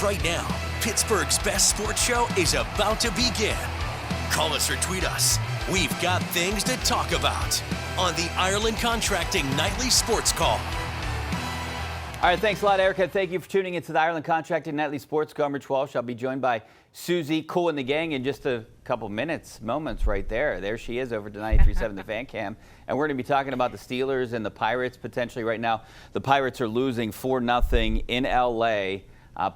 right now. Pittsburgh's best sports show is about to begin. Call us or tweet us. We've got things to talk about on the Ireland Contracting Nightly Sports Call. All right, thanks a lot, Erica. Thank you for tuning into the Ireland Contracting Nightly Sports Call. I'm Rich Walsh. I'll be joined by Suzie, Cool and the gang, in just a couple moments right there. There she is over to 93.7 The Fan Cam. And we're going to be talking about the Steelers and the Pirates potentially right now. The Pirates are losing 4-0 in L.A.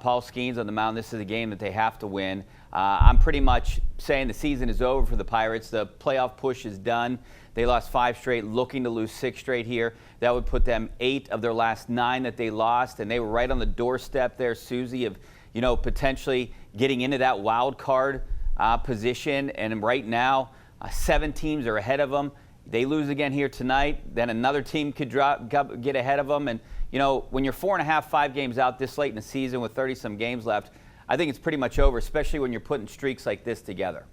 Paul Skeens on the mound. This is a game that they have to win. I'm pretty much saying the season is over for the Pirates. The playoff push is done. They lost 5 straight, looking to lose 6 straight here. That would put them 8 of their last 9 that they lost, and they were right on the doorstep there, Suzie, of potentially getting into that wild card position. And right now, 7 teams are ahead of them. They lose again here tonight, then another team could get ahead of them. And when you're 4.5, 5 games out this late in the season with 30-some games left, I think it's pretty much over, especially when you're putting streaks like this together.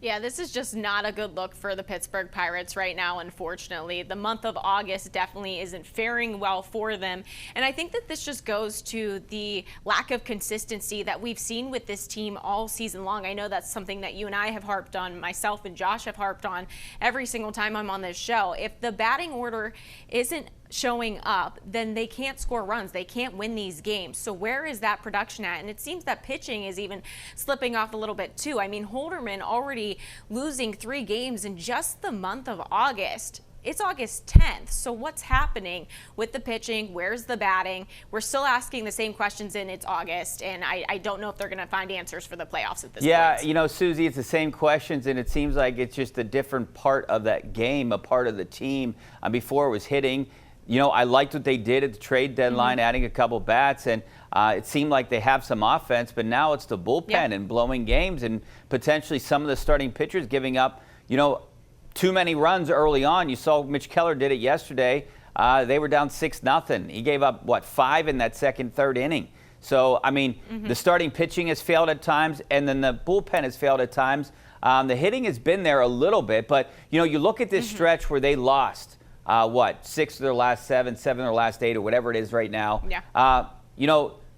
Yeah, this is just not a good look for the Pittsburgh Pirates right now, unfortunately. The month of August definitely isn't faring well for them. And I think that this just goes to the lack of consistency that we've seen with this team all season long. I know that's something that you and I have harped on, myself and Josh have harped on every single time I'm on this show. If the batting order isn't showing up, then they can't score runs. They can't win these games. So where is that production at? And it seems that pitching is even slipping off a little bit too. I mean, Holderman already losing 3 games in just the month of August. It's August 10th. So what's happening with the pitching? Where's the batting? We're still asking the same questions and it's August, and I don't know if they're going to find answers for the playoffs at this point. Yeah, Suzie, it's the same questions, and it seems like it's just a different part of that game, a part of the team. Before it was hitting. I liked what they did at the trade deadline, adding a couple bats, and it seemed like they have some offense, but now it's the bullpen and blowing games, and potentially some of the starting pitchers giving up, too many runs early on. You saw Mitch Keller did it yesterday. They were down 6-0. He gave up, 5 in that second, third inning. So, the starting pitching has failed at times, and then the bullpen has failed at times. The hitting has been there a little bit, but, you look at this stretch where they lost. 6 of their last 7, 7 of their last 8, or whatever it is right now. Yeah.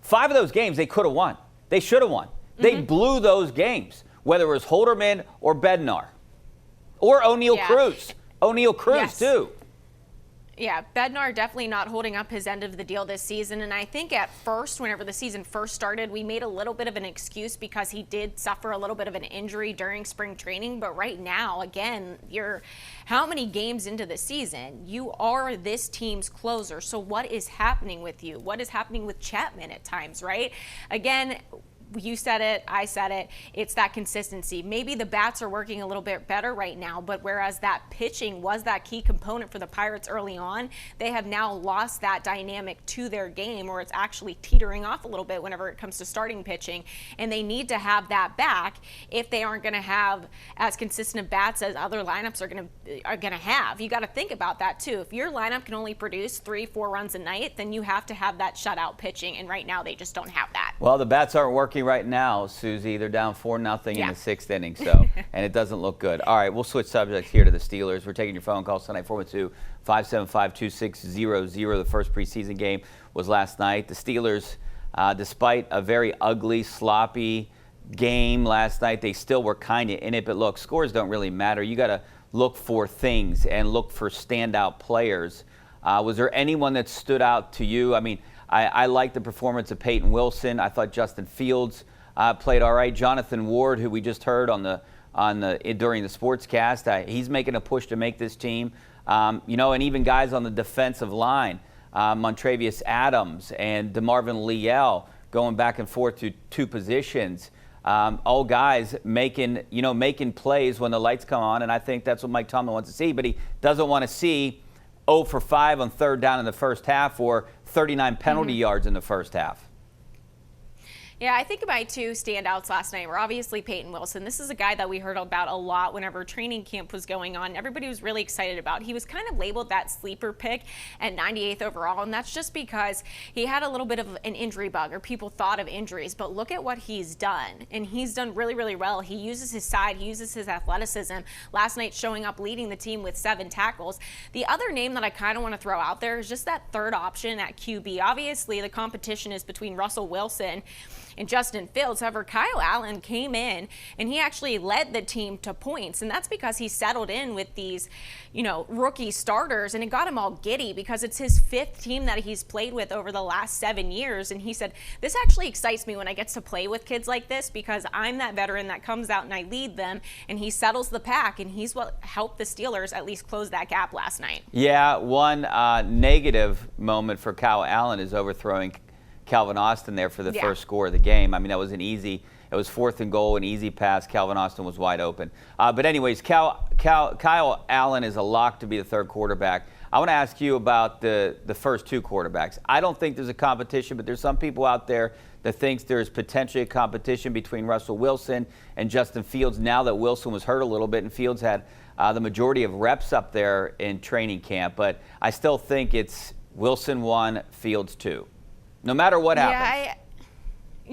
5 of those games they could have won. They should have won. They blew those games, whether it was Holderman or Bednar or O'Neal Cruz. O'Neal Cruz, too. Yeah, Bednar definitely not holding up his end of the deal this season. And I think at first, whenever the season first started, we made a little bit of an excuse because he did suffer a little bit of an injury during spring training. But right now, again, you're how many games into the season? You are this team's closer. So what is happening with you? What is happening with Chapman at times, right? Again, you said it, I said it, it's that consistency. Maybe the bats are working a little bit better right now, but whereas that pitching was that key component for the Pirates early on, they have now lost that dynamic to their game, or it's actually teetering off a little bit whenever it comes to starting pitching, and they need to have that back if they aren't going to have as consistent bats as other lineups are going to have. You got to think about that too. If your lineup can only produce 3-4 runs a night, then you have to have that shutout pitching, and right now they just don't have that. Well, the bats aren't working right now, Suzie. They're down 4-0 in the 6th inning, so and it doesn't look good. All right, we'll switch subjects here to the Steelers. We're taking your phone calls tonight, 412-575-2600. The first preseason game was last night. The Steelers, despite a very ugly, sloppy game last night, they still were kind of in it. But look, scores don't really matter. You got to look for things and look for standout players. Was there anyone that stood out to you? I like the performance of Peyton Wilson. I thought Justin Fields played all right. Jonathan Ward, who we just heard during the sportscast, he's making a push to make this team. And even guys on the defensive line, Montravius Adams and DeMarvin Leal, going back and forth to 2 positions. All guys making plays when the lights come on, and I think that's what Mike Tomlin wants to see. But he doesn't want to see 0 for 5 on 3rd down in the first half or 39 penalty yards in the first half. Yeah, I think my two standouts last night were obviously Peyton Wilson. This is a guy that we heard about a lot whenever training camp was going on. Everybody was really excited about. He was kind of labeled that sleeper pick at 98th overall, and that's just because he had a little bit of an injury bug, or people thought of injuries. But look at what he's done, and he's done really, really well. He uses his side, he uses his athleticism. Last night showing up, leading the team with 7 tackles. The other name that I kind of want to throw out there is just that third option at QB. Obviously, the competition is between Russell Wilson and Justin Fields. However, Kyle Allen came in and he actually led the team to points, and that's because he settled in with these, rookie starters, and it got him all giddy because it's his 5th team that he's played with over the last 7 years. And he said, this actually excites me when I get to play with kids like this because I'm that veteran that comes out and I lead them, and he settles the pack, and he's what helped the Steelers at least close that gap last night. Yeah, one negative moment for Kyle Allen is overthrowing Calvin Austin there for the first score of the game. I mean, that was it was 4th and goal, an easy pass. Calvin Austin was wide open. But anyways, Kyle Allen is a lock to be the 3rd quarterback. I want to ask you about the first 2 quarterbacks. I don't think there's a competition, but there's some people out there that thinks there's potentially a competition between Russell Wilson and Justin Fields now that Wilson was hurt a little bit and Fields had the majority of reps up there in training camp. But I still think it's Wilson 1, Fields 2. No matter what happens.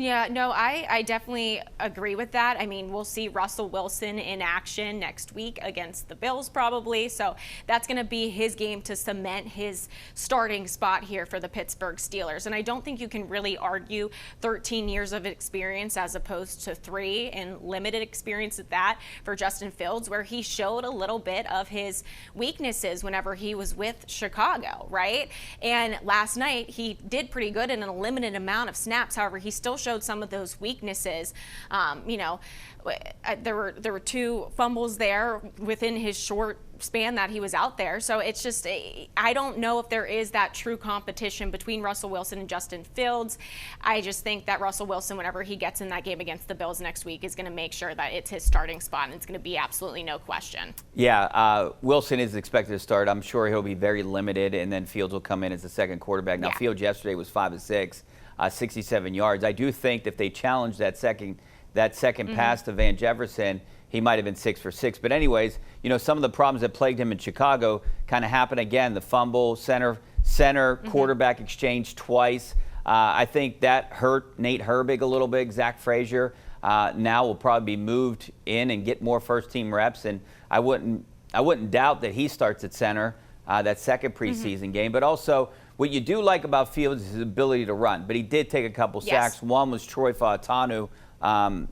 I definitely agree with that. I mean, we'll see Russell Wilson in action next week against the Bills probably. So that's going to be his game to cement his starting spot here for the Pittsburgh Steelers. And I don't think you can really argue 13 years of experience as opposed to 3, and limited experience at that for Justin Fields, where he showed a little bit of his weaknesses whenever he was with Chicago, right? And last night he did pretty good in a limited amount of snaps. However, he still showed some of those weaknesses. There were 2 fumbles there within his short span that he was out there. So it's just, I don't know if there is that true competition between Russell Wilson and Justin Fields. I just think that Russell Wilson, whenever he gets in that game against the Bills next week, is going to make sure that it's his starting spot, and it's going to be absolutely no question. Yeah, Wilson is expected to start. I'm sure he'll be very limited, and then Fields will come in as the 2nd quarterback. Now, Fields yesterday was 5 of 6. 67 yards. I do think if they challenge that second pass to Van Jefferson, he might have been 6 for 6. But anyways, some of the problems that plagued him in Chicago kind of happened again. The fumble, center quarterback exchange twice. I think that hurt Nate Herbig a little bit. Zach Frazier now will probably be moved in and get more first-team reps. And I wouldn't doubt that he starts at center that second preseason game. But also, what you do like about Fields is his ability to run, but he did take a couple sacks. One was Troy Fautanu. I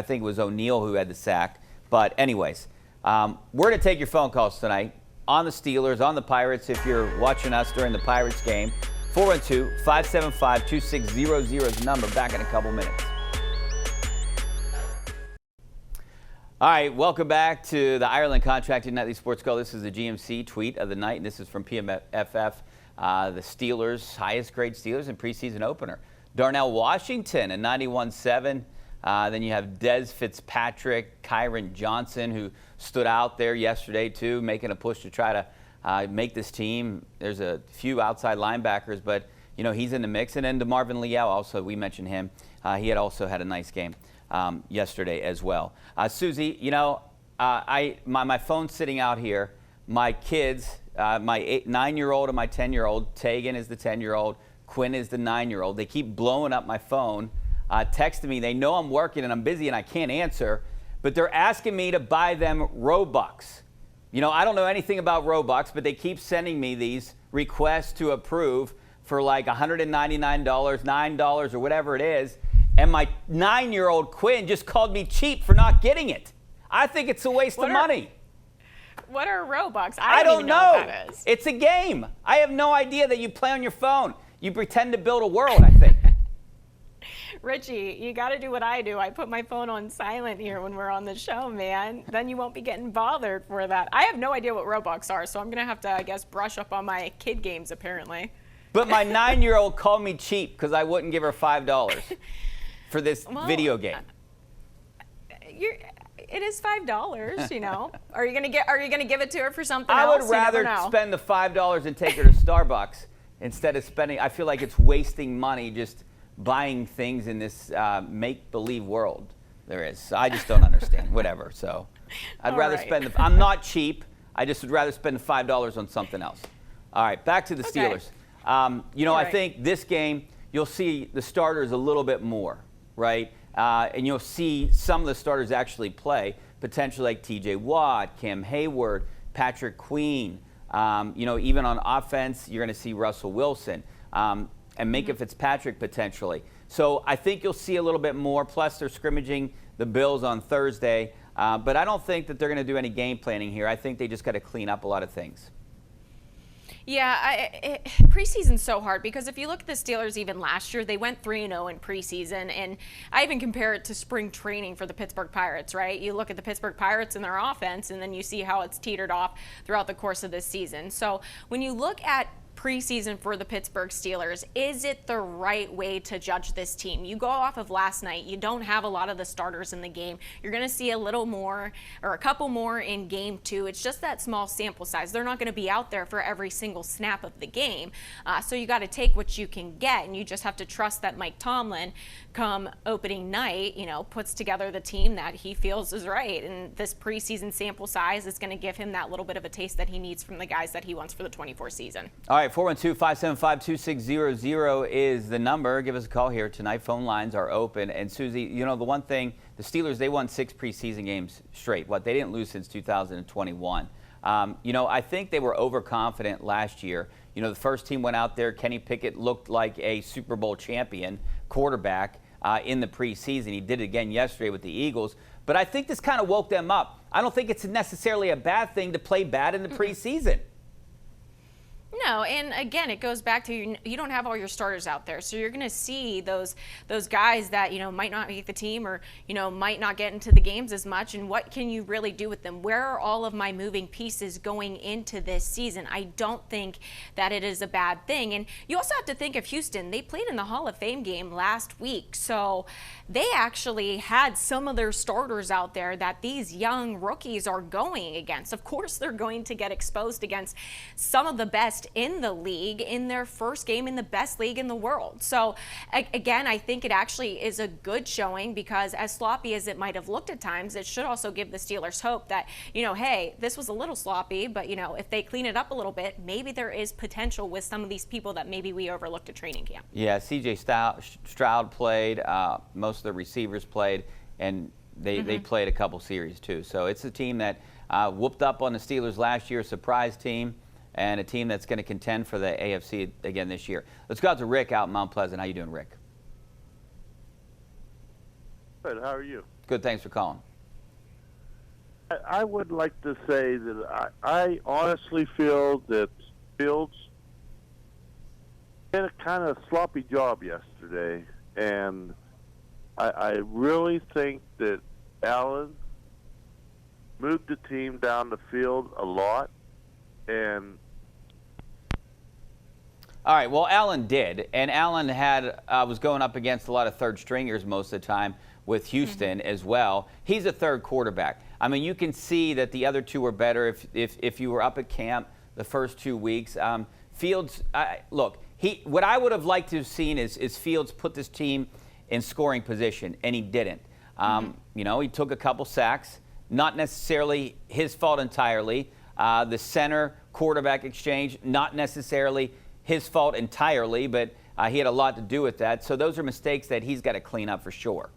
think it was O'Neal who had the sack. But anyways, we're going to take your phone calls tonight on the Steelers, on the Pirates. If you're watching us during the Pirates game, 412-575-2600 is the number. Back in a couple minutes. All right, welcome back to the Ireland Contracting Nightly Sports Call. This is the GMC tweet of the night, and this is from PMFF. The Steelers, highest grade Steelers in preseason opener. Darnell Washington, a 91.7. Then you have Des Fitzpatrick, Kyron Johnson, who stood out there yesterday, too, making a push to try to make this team. There's a few outside linebackers, but, he's in the mix. And then DeMarvin Leal, also, we mentioned him. He had also had a nice game yesterday as well. Suzie, my phone's sitting out here. My kids, my 9-year-old and my 10-year-old, Tegan is the 10-year-old, Quinn is the 9-year-old. They keep blowing up my phone, texting me. They know I'm working and I'm busy and I can't answer, but they're asking me to buy them Robux. I don't know anything about Robux, but they keep sending me these requests to approve for like $199, $9, or whatever it is. And my 9-year-old Quinn just called me cheap for not getting it. I think it's a waste of money. What are Robux? I don't even know what that is. It's a game. I have no idea that you play on your phone. You pretend to build a world, I think. Richie, you got to do what I do. I put my phone on silent here when we're on the show, man. Then you won't be getting bothered for that. I have no idea what Robux are, so I'm going to have to, I guess, brush up on my kid games, apparently. But my 9-year-old called me cheap because I wouldn't give her $5 for this video game. It is $5, you know. Are you gonna give it to her for something else? I would rather spend the $5 and take her to Starbucks instead of spending. I feel like it's wasting money just buying things in this make-believe world there is. So I just don't understand. Whatever. So I'd rather spend I'm not cheap. I just would rather spend the $5 on something else. All right, back to the Steelers. I think this game you'll see the starters a little bit more, right? And you'll see some of the starters actually play, potentially like T.J. Watt, Cam Hayward, Patrick Queen. Even on offense, you're going to see Russell Wilson and Minka Fitzpatrick potentially. So I think you'll see a little bit more. Plus, they're scrimmaging the Bills on Thursday. But I don't think that they're going to do any game planning here. I think they just got to clean up a lot of things. Yeah, preseason's so hard because if you look at the Steelers even last year, they went 3-0 in preseason, and I even compare it to spring training for the Pittsburgh Pirates, right? You look at the Pittsburgh Pirates and their offense, and then you see how it's teetered off throughout the course of this season. So when you look at preseason for the Pittsburgh Steelers, is it the right way to judge this team? You go off of last night, you don't have a lot of the starters in the game. You're going to see a little more or a couple more in game 2. It's just that small sample size. They're not going to be out there for every single snap of the game. So you got to take what you can get, and you just have to trust that Mike Tomlin, come opening night, puts together the team that he feels is right. And this preseason sample size is going to give him that little bit of a taste that he needs from the guys that he wants for the 24 season. All right, 412-575-2600 is the number. Give us a call here tonight. Phone lines are open. And Suzie, the one thing, the Steelers, they won 6 preseason games straight. They didn't lose since 2021. I think they were overconfident last year. The first team went out there. Kenny Pickett looked like a Super Bowl champion quarterback in the preseason. He did it again yesterday with the Eagles. But I think this kind of woke them up. I don't think it's necessarily a bad thing to play bad in the preseason. No, and again, it goes back to you don't have all your starters out there, so you're going to see those guys that might not make the team or might not get into the games as much. And what can you really do with them? Where are all of my moving pieces going into this season? I don't think that it is a bad thing. And you also have to think of Houston. They played in the Hall of Fame game last week, so they actually had some of their starters out there that these young rookies are going against. Of course, they're going to get exposed against some of the best in the league in their first game in the best league in the world. So again, I think it actually is a good showing because as sloppy as it might have looked at times, it should also give the Steelers hope that, hey, this was a little sloppy, but if they clean it up a little bit, maybe there is potential with some of these people that maybe we overlooked at training camp. Yeah, CJ Stroud played, most of the receivers played, and they played a couple series too. So it's a team that whooped up on the Steelers last year, a surprise team, and a team that's going to contend for the AFC again this year. Let's go out to Rick out in Mount Pleasant. How you doing, Rick? Good. How are you? Good. Thanks for calling. I would like to say that I honestly feel that Fields did a kind of sloppy job yesterday, and I really think that Allen moved the team down the field a lot. And all right, well, Allen did, and Allen was going up against a lot of third stringers most of the time with Houston as well. He's a third quarterback. I mean, you can see that the other two were better if you were up at camp the first 2 weeks. Fields, look, what I would have liked to have seen is Fields put this team in scoring position, and he didn't. He took a couple sacks, not necessarily his fault entirely. The center quarterback exchange, not necessarily his fault entirely, but he had a lot to do with that. So those are mistakes that he's got to clean up for sure.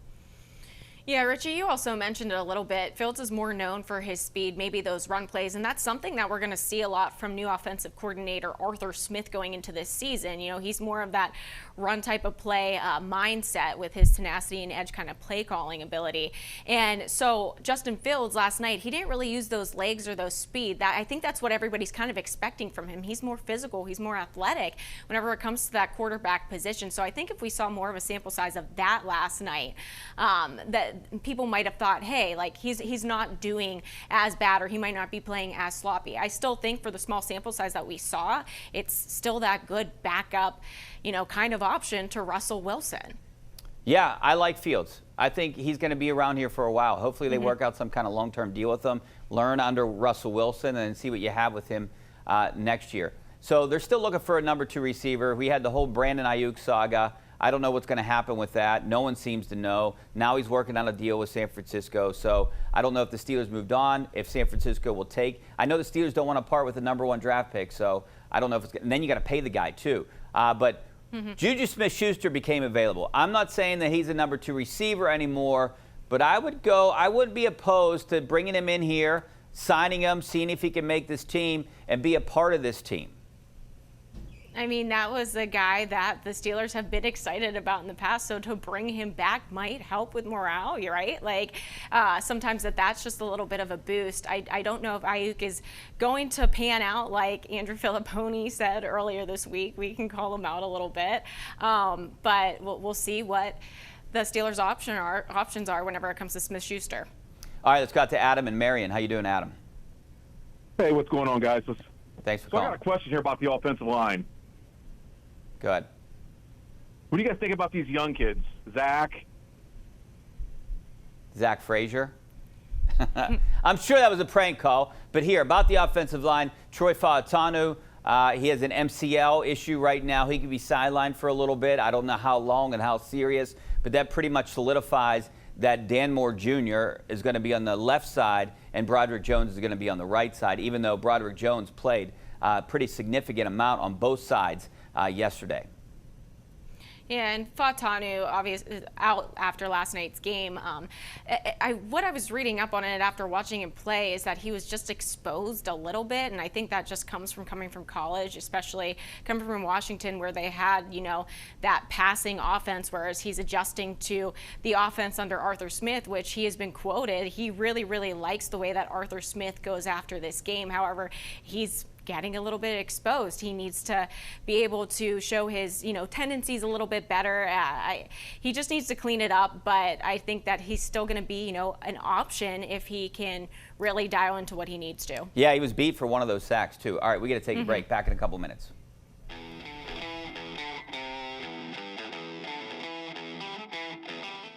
Yeah, Richie, you also mentioned it a little bit. Fields is more known for his speed, maybe those run plays, and that's something that we're going to see a lot from new offensive coordinator Arthur Smith going into this season. He's more of that run type of play mindset with his tenacity and edge kind of play calling ability. And so Justin Fields last night, he didn't really use those legs or those speed. I think that's what everybody's kind of expecting from him. He's more physical, he's more athletic whenever it comes to that quarterback position. So I think if we saw more of a sample size of that last night, that people might have thought, hey, like he's not doing as bad, or he might not be playing as sloppy. I still think for the small sample size that we saw, it's still that good backup, kind of option to Russell Wilson. Yeah, I like Fields. I think he's going to be around here for a while. Hopefully they work out some kind of long-term deal with him, learn under Russell Wilson, and see what you have with him next year. So they're still looking for a number 2 receiver. We had the whole Brandon Ayuk saga. I don't know what's going to happen with that. No one seems to know. Now he's working on a deal with San Francisco. So I don't know if the Steelers moved on, if San Francisco will take. I know the Steelers don't want to part with the #1 draft pick, so I don't know if it's – and then you got to pay the guy too. But Juju Smith-Schuster became available. I'm not saying that he's a #2 receiver anymore, but I wouldn't be opposed to bringing him in here, signing him, seeing if he can make this team and be a part of this team. I mean, that was a guy that the Steelers have been excited about in the past, so to bring him back might help with morale, you're right? Like, sometimes that's just a little bit of a boost. I don't know if Ayuk is going to pan out like Andrew Filipponi said earlier this week. We can call him out a little bit, but we'll see what the Steelers' options are whenever it comes to Smith-Schuster. All right, let's go to Adam and Marion. How you doing, Adam? Hey, what's going on, guys? Thanks for calling. calling. I got a question here about the offensive line. Go ahead. What do you guys think about these young kids? Zach Frazier? I'm sure that was a prank call. But here, about the offensive line, Troy Fautanu, he has an MCL issue right now. He could be sidelined for a little bit. I don't know how long and how serious, but that pretty much solidifies that Dan Moore Jr. is going to be on the left side and Broderick Jones is going to be on the right side, even though Broderick Jones played a pretty significant amount on both sides yesterday. Yeah, and Fautanu obviously is out after last night's game. What I was reading up on it after watching him play is that he was just exposed a little bit, and I think that just comes from coming from college, especially coming from Washington, where they had, that passing offense, whereas he's adjusting to the offense under Arthur Smith, which he has been quoted. He really, really likes the way that Arthur Smith goes after this game. However, he's getting a little bit exposed. He needs to be able to show his, tendencies a little bit better. He just needs to clean it up, but I think that he's still going to be, an option if he can really dial into what he needs to. Yeah, he was beat for one of those sacks, too. All right, we got to take a break. Back in a couple minutes.